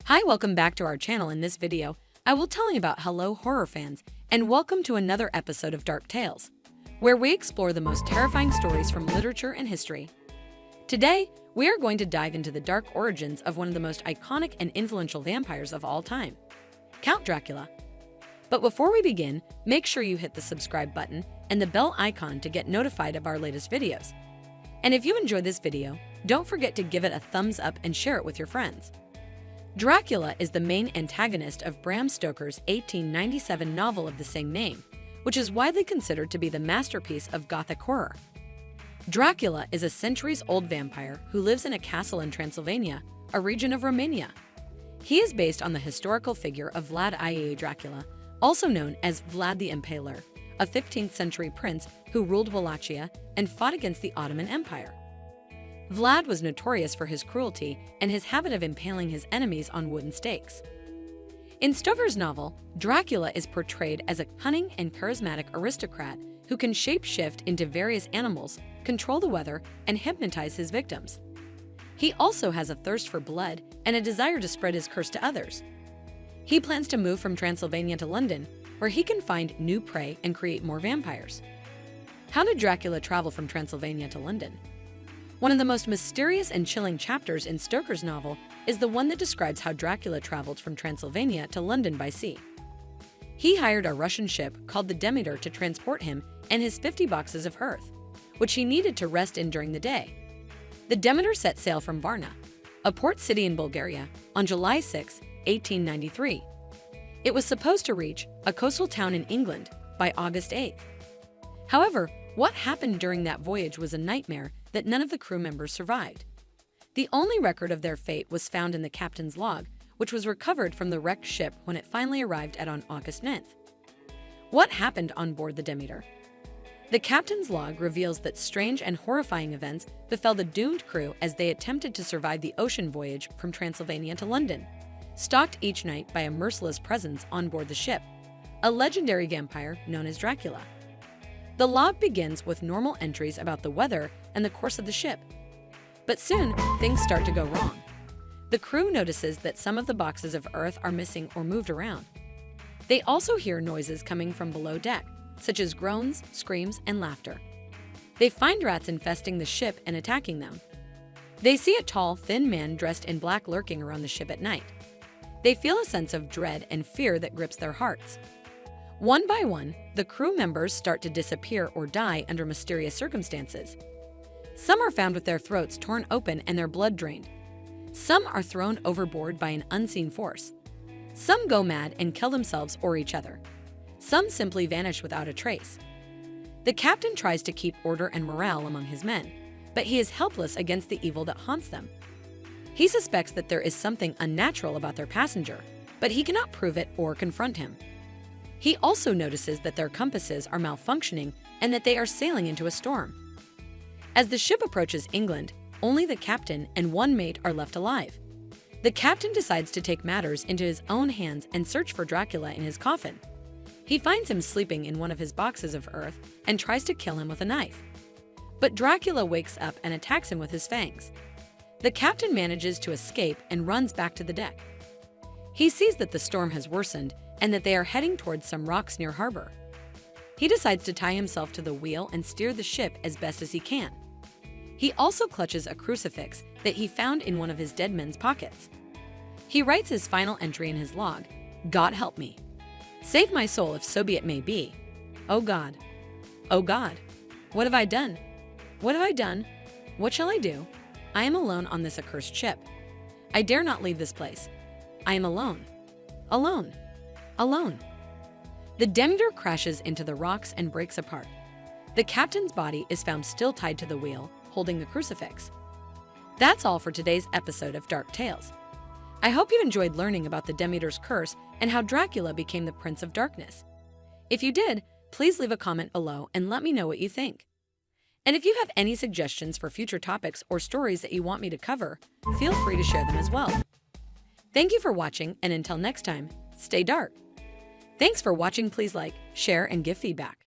Hi, welcome back to our channel. In this video, I will tell you about hello horror fans and welcome to another episode of Dark Tales, where we explore the most terrifying stories from literature and history. Today, we are going to dive into the dark origins of one of the most iconic and influential vampires of all time, Count Dracula. But before we begin, make sure you hit the subscribe button and the bell icon to get notified of our latest videos. And if you enjoyed this video, don't forget to give it a thumbs up and share it with your friends. Dracula is the main antagonist of Bram Stoker's 1897 novel of the same name, which is widely considered to be the masterpiece of Gothic horror. Dracula is a centuries-old vampire who lives in a castle in Transylvania, a region of Romania. He is based on the historical figure of Vlad I.A. Dracula, also known as Vlad the Impaler, a 15th-century prince who ruled Wallachia and fought against the Ottoman Empire. Vlad was notorious for his cruelty and his habit of impaling his enemies on wooden stakes. In Stoker's novel, Dracula is portrayed as a cunning and charismatic aristocrat who can shape-shift into various animals, control the weather, and hypnotize his victims. He also has a thirst for blood and a desire to spread his curse to others. He plans to move from Transylvania to London, where he can find new prey and create more vampires. How did Dracula travel from Transylvania to London? One of the most mysterious and chilling chapters in Stoker's novel is the one that describes how Dracula traveled from Transylvania to London by sea. He hired a Russian ship called the Demeter to transport him and his 50 boxes of earth, which he needed to rest in during the day. The Demeter set sail from Varna, a port city in Bulgaria, on July 6, 1893. It was supposed to reach a coastal town in England by August 8th. However, what happened during that voyage was a nightmare that none of the crew members survived. The only record of their fate was found in the captain's log, which was recovered from the wrecked ship when it finally arrived on August 9th. What happened on board the Demeter? The captain's log reveals that strange and horrifying events befell the doomed crew as they attempted to survive the ocean voyage from Transylvania to London, stalked each night by a merciless presence on board the ship, a legendary vampire known as Dracula. The log begins with normal entries about the weather and the course of the ship. But soon, things start to go wrong. The crew notices that some of the boxes of earth are missing or moved around. They also hear noises coming from below deck, such as groans, screams, and laughter. They find rats infesting the ship and attacking them. They see a tall, thin man dressed in black lurking around the ship at night. They feel a sense of dread and fear that grips their hearts. One by one, the crew members start to disappear or die under mysterious circumstances. Some are found with their throats torn open and their blood drained. Some are thrown overboard by an unseen force. Some go mad and kill themselves or each other. Some simply vanish without a trace. The captain tries to keep order and morale among his men, but he is helpless against the evil that haunts them. He suspects that there is something unnatural about their passenger, but he cannot prove it or confront him. He also notices that their compasses are malfunctioning and that they are sailing into a storm. As the ship approaches England, only the captain and one mate are left alive. The captain decides to take matters into his own hands and search for Dracula in his coffin. He finds him sleeping in one of his boxes of earth and tries to kill him with a knife. But Dracula wakes up and attacks him with his fangs. The captain manages to escape and runs back to the deck. He sees that the storm has worsened and that they are heading towards some rocks near harbor. He decides to tie himself to the wheel and steer the ship as best as he can. He also clutches a crucifix that he found in one of his dead men's pockets. He writes his final entry in his log, "God help me. Save my soul if so be it may be. Oh God. Oh God. What have I done? What have I done? What shall I do? I am alone on this accursed ship. I dare not leave this place. I am alone. Alone. Alone." The Demeter crashes into the rocks and breaks apart. The captain's body is found still tied to the wheel, holding the crucifix. That's all for today's episode of Dark Tales. I hope you enjoyed learning about the Demeter's curse and how Dracula became the Prince of Darkness. If you did, please leave a comment below and let me know what you think. And if you have any suggestions for future topics or stories that you want me to cover, feel free to share them as well. Thank you for watching, and until next time, stay dark. Thanks for watching. Please like, share, and give feedback.